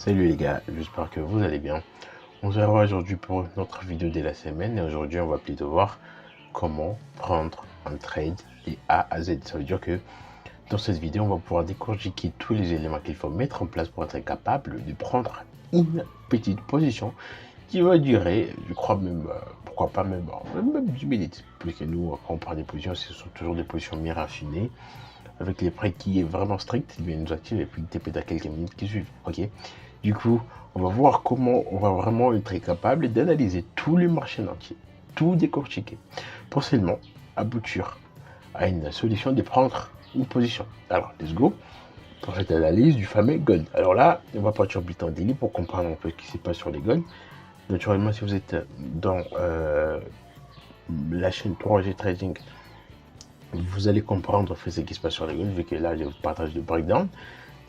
Salut les gars, j'espère que vous allez bien. On se revoit aujourd'hui pour notre vidéo de la semaine et aujourd'hui on va plutôt voir comment prendre un trade de A à Z. Ça veut dire que dans cette vidéo on va pouvoir décortiquer tous les éléments qu'il faut mettre en place pour être capable de prendre une petite position qui va durer, je crois même, pourquoi pas même 10 minutes. Puisque nous, quand on prend des positions, ce sont toujours des positions bien raffinées avec les prix qui est vraiment strict, il vient nous active et puis il TP à quelques minutes qui suivent. Ok. Du coup, on va voir comment on va vraiment être capable d'analyser tous les marchés entiers, tout décortiquer, pour seulement aboutir à une solution de prendre une position. Alors, let's go pour cette analyse du fameux gold. Alors là, on va partir plus en daily pour comprendre un peu ce qui se passe sur les gold. Naturellement, si vous êtes dans la chaîne 3G Trading, vous allez comprendre ce qui se passe sur les gold, vu que là, je vous partage le breakdown.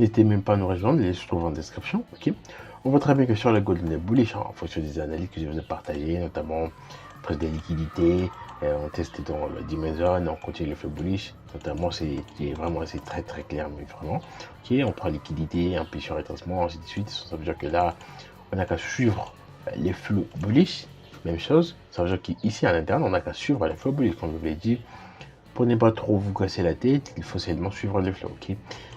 N'hésitez même pas à nous rejoindre, les liens se trouvent en description. Ok. On voit très bien que sur le gold, on est bullish en fonction des analyses que je vous ai partagées, notamment presque des liquidités. On teste dans le Dimension, on continue le fait bullish. Notamment, c'est vraiment c'est très clair, mais vraiment. Ok, on prend liquidité, impulsion, rétracement, ainsi de suite. Ça veut dire que là, on n'a qu'à suivre les flux bullish. Même chose, ça veut dire qu'ici à l'interne, on n'a qu'à suivre les flux bullish, comme je vous l'ai dit. Pour ne pas trop vous casser la tête, il faut seulement suivre les flots. Ok.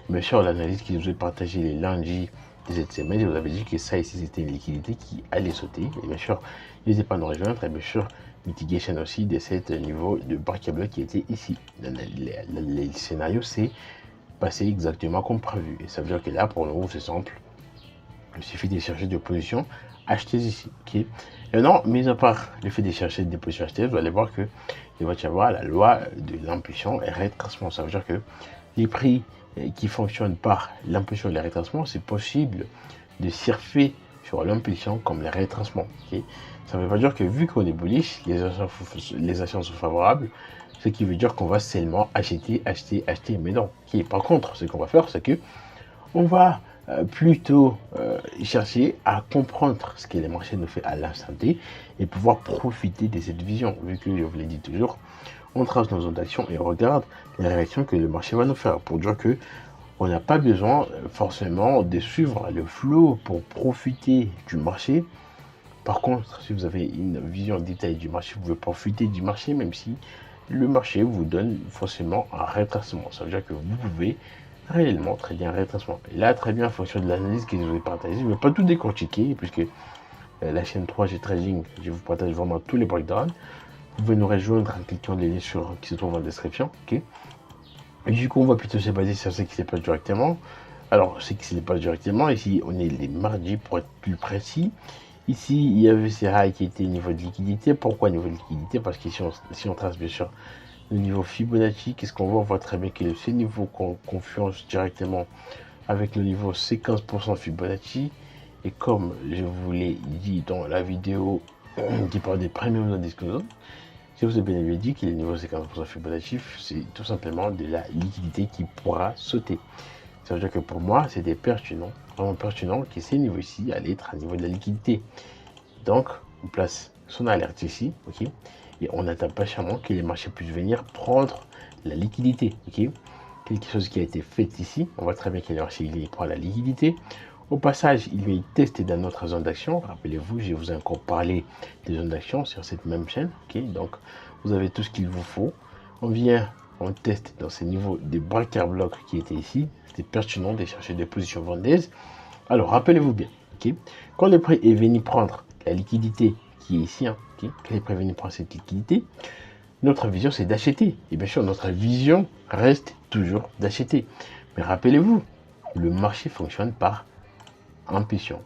Bien sûr, l'analyse que je vous ai partagée les lundis de cette semaine, je vous avais dit que ça ici c'était une liquidité qui allait sauter. Et bien sûr, n'hésitez pas à nous rejoindre. Et bien sûr, mitigation aussi de ce niveau de break-up qui était ici. Le scénario s'est passé exactement comme prévu. Et ça veut dire que là, pour nous, c'est simple. Il suffit de chercher des positions achetées ici. Ok. Et non, mis à part le fait de chercher des positions achetées, vous allez voir que il va y avoir la loi de l'impulsion et rétracement. Ça veut dire que les prix qui fonctionnent par l'impulsion et les rétracements, c'est possible de surfer sur l'impulsion comme les rétracements. Okay. Ça ne veut pas dire que vu qu'on est bullish, les actions sont favorables, ce qui veut dire qu'on va seulement acheter. Mais non. Okay. Par contre, ce qu'on va faire, c'est que on va plutôt chercher à comprendre ce que les marchés nous fait à l'instant T et pouvoir profiter de cette vision, vu que je vous l'ai dit toujours, on trace nos zones d'action et on regarde les réactions que le marché va nous faire pour dire que on n'a pas besoin forcément de suivre le flow pour profiter du marché. Par contre, si vous avez une vision détaillée du marché, vous pouvez profiter du marché même si le marché vous donne forcément un rétracement. Ça veut dire que vous pouvez réellement très bien un rétracement. Et là, très bien, en fonction de l'analyse que je vous ai partagée, je ne vais pas tout décortiquer, puisque la chaîne 3G Trading, je vous partage vraiment tous les breakdowns. Vous pouvez nous rejoindre en cliquant les liens qui se trouvent en description. Okay. Et du coup, on va plutôt se baser sur ce qui se passe directement. Alors, ce qui se passe directement, ici, on est les mardis pour être plus précis. Ici, il y avait ces highs qui étaient au niveau de liquidité. Pourquoi niveau de liquidité? Parce que si on trace bien sûr le niveau Fibonacci, qu'est-ce qu'on voit? On voit très bien que ce niveau confluence directement avec le niveau 50% Fibonacci. Et comme je vous l'ai dit dans la vidéo qui parle des premium discussion, je vous ai bien dit que le niveau 50% Fibonacci, c'est tout simplement de la liquidité qui pourra sauter. Ça veut dire que pour moi, c'était pertinent, vraiment pertinent que ces niveaux-ci allaient être à niveau de la liquidité. Donc, on place son alerte ici, ok, et on attend patiemment que les marchés puissent venir prendre la liquidité, ok. Quelque chose qui a été fait ici, on voit très bien que les marchés prennent la liquidité. Au passage, il vient tester dans notre zone d'action. Rappelez-vous, je vous ai encore parlé des zones d'action sur cette même chaîne, ok. Donc, vous avez tout ce qu'il vous faut. On vient, on teste dans ces niveaux de breaker block qui étaient ici. C'était pertinent de chercher des positions vendeuses. Alors, rappelez-vous bien, ok, quand le prix est venu prendre la liquidité qui est ici, hein, okay, quand le prix est venu prendre cette liquidité, notre vision c'est d'acheter. Et bien sûr, notre vision reste toujours d'acheter. Mais rappelez-vous, le marché fonctionne par impulsion,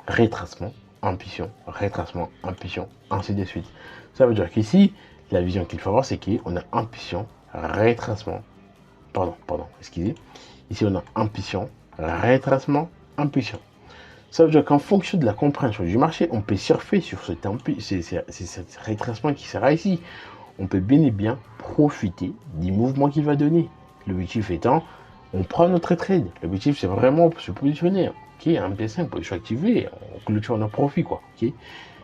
rétracement, impulsion, rétracement, impulsion, ainsi de suite. Ça veut dire qu'ici, la vision qu'il faut avoir, c'est qu'on a impulsion, rétracement, excusez. Ici, on a impulsion, rétracement, impulsion. Ça veut dire qu'en fonction de la compréhension du marché, on peut surfer sur ce rétracement qui sera ici. On peut bien et bien profiter du mouvement qu'il va donner. L'objectif étant, on prend notre trade. L'objectif, c'est vraiment se positionner. Ok, un P5, position activée, on clôture nos profits, quoi. Ok.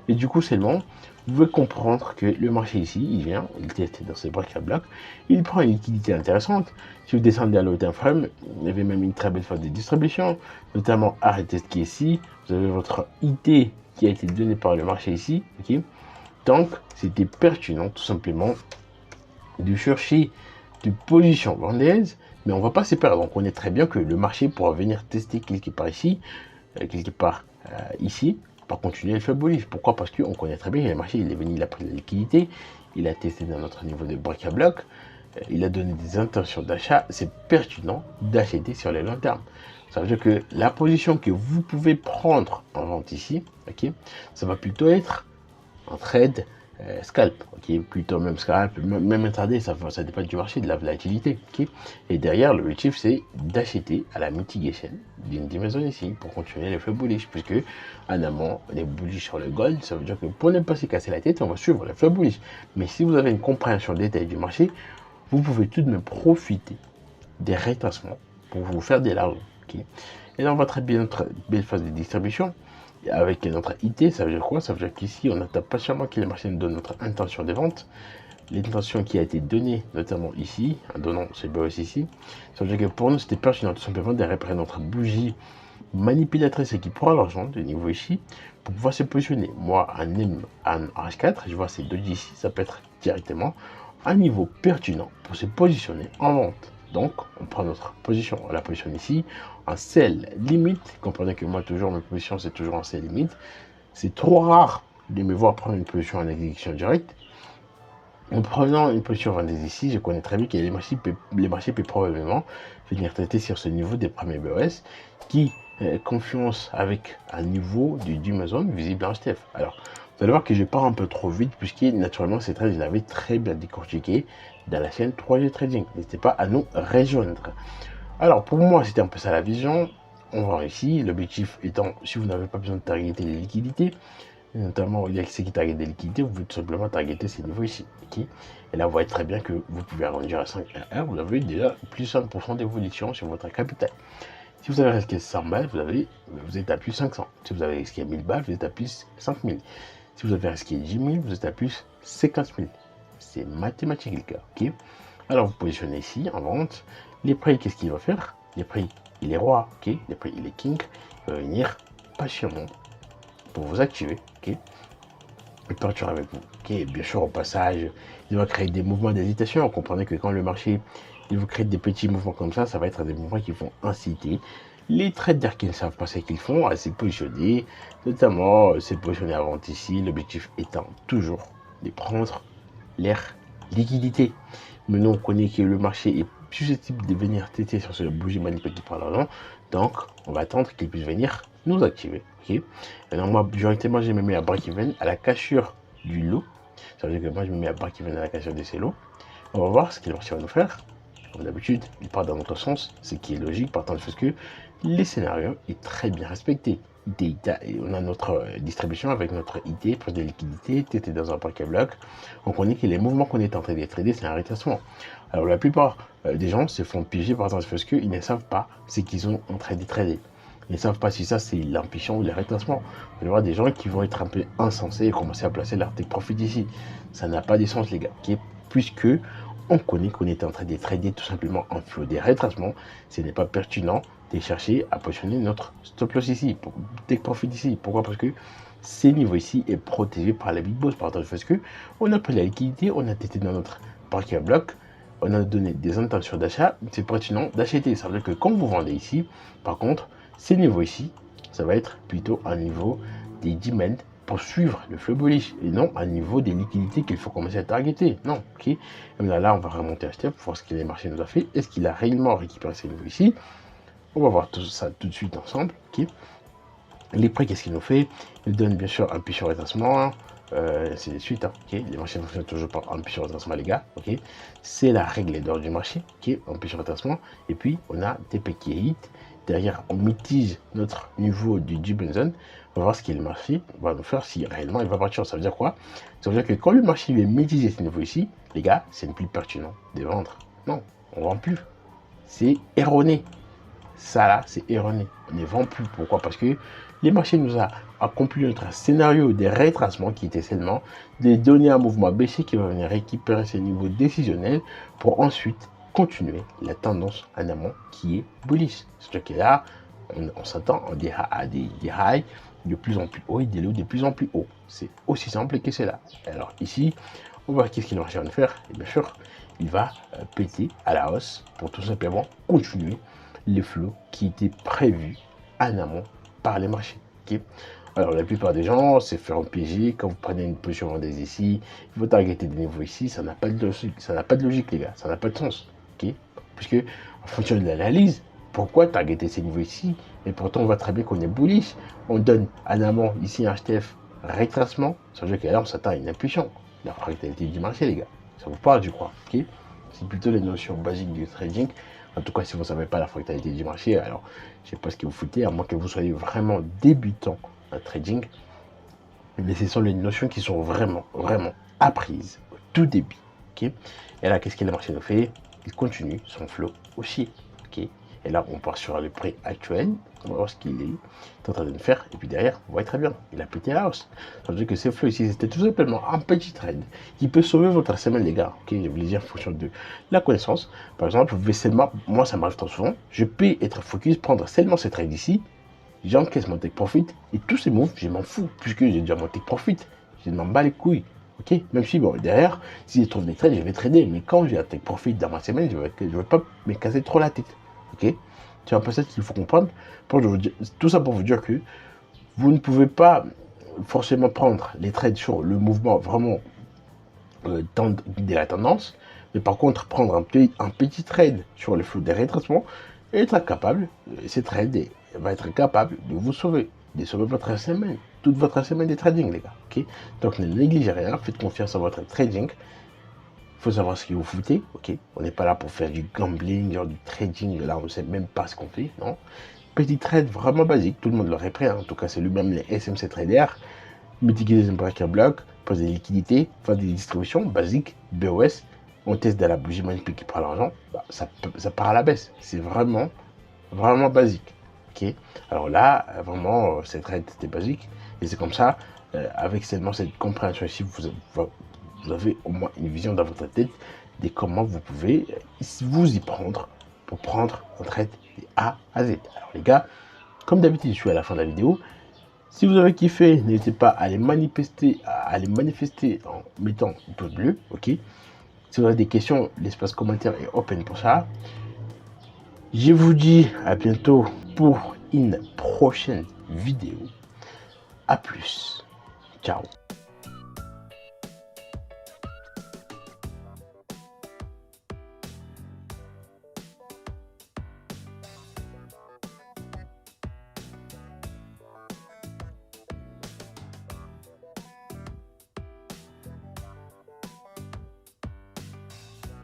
Et du coup, seulement, vous pouvez comprendre que le marché ici, il vient, il teste dans ses break à bloc, il prend une liquidité intéressante. Si vous descendez à l'autre time frame, il y avait même une très belle phase de distribution, notamment arrêtez qui est ici. Vous avez votre IT qui a été donné par le marché ici, ok. Donc, c'était pertinent tout simplement de chercher de position vendeuse, mais on ne va pas se perdre. On connaît très bien que le marché pourra venir tester quelque part ici, quelque part ici, pour continuer le faible bullish. Pourquoi? Parce qu'on connaît très bien que le marché, il est venu, il a pris la liquidité, il a testé dans notre niveau de break à bloc, il a donné des intentions d'achat. C'est pertinent d'acheter sur les long termes. Ça veut dire que la position que vous pouvez prendre en vente ici, ok, ça va plutôt être un trade scalp, ok, plutôt même scalp, même intraday, ça dépend du marché, de la volatilité, ok. Et derrière, l'objectif c'est d'acheter à la mitigation d'une dimension ici pour continuer l'effet bullish, puisque en amont, on est bullish sur le gold, ça veut dire que pour ne pas se casser la tête, on va suivre l'effet bullish. Mais si vous avez une compréhension détaillée du marché, vous pouvez tout de même profiter des rétracements pour vous faire des larges, ok. Et là, on va très bien notre belle phase de distribution. Avec notre IT, ça veut dire quoi? Ça veut dire qu'ici, on attend patiemment que les marchés nous donnent notre intention de vente. L'intention qui a été donnée, notamment ici, en donnant ce BOS ici, ça veut dire que pour nous, c'était pertinent tout simplement de réparer notre bougie manipulatrice et qui prend l'argent de niveau ici pour pouvoir se positionner. Moi, en H4, je vois ces deux ici, ça peut être directement un niveau pertinent pour se positionner en vente. Donc, on prend notre position, on la positionne ici, en sell limite. Comprenez que moi, toujours, mes positions, c'est toujours en sell limite. C'est trop rare de me voir prendre une position en exécution directe. En prenant une position vendeuse ici, je connais très bien que les marchés peuvent probablement venir traiter sur ce niveau des premiers BOS qui confluence avec un niveau du Amazon visible en HTF. Alors, vous allez voir que je pars un peu trop vite puisque naturellement ces trades, je l'avais très bien décortiqué dans la chaîne 3G Trading. N'hésitez pas à nous rejoindre. Alors, pour moi, c'était un peu ça la vision. On va voir ici, l'objectif étant, si vous n'avez pas besoin de targeter les liquidités, notamment il y a ceux qui targetent des liquidités, vous pouvez tout simplement targeter ces niveaux ici. Okay. Et là, vous voyez très bien que vous pouvez arrondir à 5 à 1, vous avez déjà plus 5% d'évolution sur votre capital. Si vous avez risqué 100 balles, vous êtes à plus 500. Si vous avez risqué 1000 balles, vous êtes à plus 5000. Si vous avez risqué 10 000, vous êtes à plus 50 000. C'est mathématique, les gars. Okay. Alors, vous positionnez ici en vente. Les prix, qu'est-ce qu'il va faire? Les prix, il est roi. Okay. Les prix, il est king. Il va venir patiemment pour vous activer. Okay. Et partir avec vous. Okay. Bien sûr, au passage, il va créer des mouvements d'hésitation. Vous comprenez que quand le marché il vous crée des petits mouvements comme ça va être des mouvements qui vont inciter les traders qui ne savent pas ce qu'ils font à se positionner, notamment se positionner à vente ici, l'objectif étant toujours de prendre l'air liquidité. Maintenant, on connaît que le marché est susceptible de venir têter sur ce bougie manipulée par l'argent, donc on va attendre qu'il puisse venir nous activer. Okay. Alors moi, directement, je me mets à break-even à la cassure du lot. Ça veut dire que moi, je me mets à break-even à la cassure de ces lots. On va voir ce que le marché va nous faire. Comme d'habitude, il part dans notre sens, ce qui est logique, partant du fait que les scénarios est très bien respecté. On a notre distribution avec notre IT, prise de liquidité, TT dans un paquet bloc. On connaît que les mouvements qu'on est en train de trader, c'est un rétracement. Alors la plupart des gens se font piéger partant du fait qu'ils ne savent pas ce qu'ils sont en train de trader. Ils ne savent pas si ça c'est l'impulsion ou le rétracement. Vous allez voir des gens qui vont être un peu insensés et commencer à placer leur take profit ici. Ça n'a pas de sens, les gars, okay. Puisque on connaît qu'on est en train de trader tout simplement en flot des rétracements. Ce n'est pas pertinent de chercher à positionner notre stop loss ici, pour take profit ici. Pourquoi? Parce que ces niveaux ici est protégé par la big boss. Par exemple, parce que on a pris la liquidité, on a testé dans notre parquet à bloc, on a donné des intentions d'achat, c'est pertinent d'acheter. Ça veut dire que quand vous vendez ici, par contre, ces niveaux ici, ça va être plutôt un niveau des demands pour suivre le flow bullish et non à niveau des liquidités qu'il faut commencer à targeter. Non, ok. Et là, on va remonter à step pour voir ce que les marchés nous a fait. Est-ce qu'il a réellement récupéré ces niveaux ici? On va voir tout ça tout de suite ensemble. Ok. Les prix, qu'est-ce qu'il nous fait? Il donne bien sûr un puits sur rétracement. C'est de suite. Okay. Les marchés fonctionnent toujours par un puits sur rétracement, les gars. Okay. C'est la règle d'or du marché. Okay. Un puits sur rétracement. Et puis, on a TP qui est hit. Derrière, on mitige notre niveau du Benson. On va voir ce que le marché va nous faire si réellement il va partir. Ça veut dire quoi? Ça veut dire que quand le marché va mitiger ce niveau ici, les gars, c'est plus pertinent de vendre. Non, on ne vend plus. C'est erroné. Ça là, c'est erroné. On ne vend plus. Pourquoi? Parce que les marchés nous a accompli notre scénario des retracements qui était seulement des données à mouvement baissier qui va venir récupérer ces niveaux décisionnels pour ensuite continuer la tendance en amont qui est bullish. C'est-à-dire que là, on s'attend à des highs de plus en plus haut et des lows de plus en plus haut. C'est aussi simple que cela. Alors ici, on va voir qu'est-ce qu'il marché en faire. Et bien sûr, il va péter à la hausse pour tout simplement continuer les flots qui étaient prévus en amont par les marchés. Okay? Alors la plupart des gens, c'est faire un piéger. Quand vous prenez une position vendeuse ici, il faut targeter des niveaux ici. Ça n'a pas de logique, ça n'a pas de logique les gars. Ça n'a pas de sens. Okay? Puisque en fonction de l'analyse, pourquoi targeter ces niveaux ici? Et pourtant, on voit très bien qu'on est bullish. On donne en amont ici un HTF retracement. Ça veut dire que là, on s'attend à une impulsion. La fractalité du marché, les gars. Ça vous parle, je crois. Okay? C'est plutôt les notions basiques du trading. En tout cas, si vous ne savez pas la fractalité du marché, alors je ne sais pas ce que vous foutez, à moins que vous soyez vraiment débutant en trading. Mais ce sont les notions qui sont vraiment apprises au tout début. Okay? Et là, qu'est-ce que le marché nous fait? Il continue son flow haussier. Okay? Et là, on part sur le prix actuel. On va voir ce qu'il est en train de nous faire. Et puis derrière, vous voyez très bien, il a pété la hausse. Ça veut dire que ces flots ici, c'était tout simplement un petit trade qui peut sauver votre semaine, les gars. Okay? Je voulais dire en fonction de la connaissance. Par exemple, vous pouvez seulement, moi ça m'arrive trop souvent, je peux être focus, prendre seulement ces trades ici. J'encaisse mon take profit et tous ces moves, je m'en fous puisque j'ai déjà mon take profit. Je m'en bats les couilles. Ok, même si bon derrière, si je trouve des trades, je vais trader. Mais quand j'ai un take profit dans ma semaine, je vais pas me casser trop la tête. Ok, c'est un peu ça qu'il faut comprendre. Tout ça pour vous dire que vous ne pouvez pas forcément prendre les trades sur le mouvement vraiment de la tendance, mais par contre prendre un petit trade sur le flot des retracements et être capable, ces trades va être capable de vous sauver, de sauver votre semaine, toute votre semaine de trading, les gars. Ok, donc ne négligez rien, faites confiance à votre trading. Il faut savoir ce que vous foutez. Ok, on n'est pas là pour faire du gambling, genre du trading. Là, on ne sait même pas ce qu'on fait. Non, petit trade vraiment basique. Tout le monde l'aurait pris. Hein. En tout cas, c'est lui-même les SMC traders. Multiplier les breaker block, poser des liquidités, faire des distributions basiques, BOS. On teste de la bougie magnifique qui prend l'argent. Bah, ça part à la baisse. C'est vraiment basique. Ok, alors là, vraiment, cette trade c'était basique. Et c'est comme ça, avec seulement cette compréhension ici, vous avez au moins une vision dans votre tête de comment vous pouvez vous y prendre pour prendre un trade de A à Z. Alors les gars, comme d'habitude, je suis à la fin de la vidéo. Si vous avez kiffé, n'hésitez pas à les manifester en mettant un pouce bleu, ok. Si vous avez des questions, l'espace commentaire est open pour ça. Je vous dis à bientôt pour une prochaine vidéo. A plus. Ciao.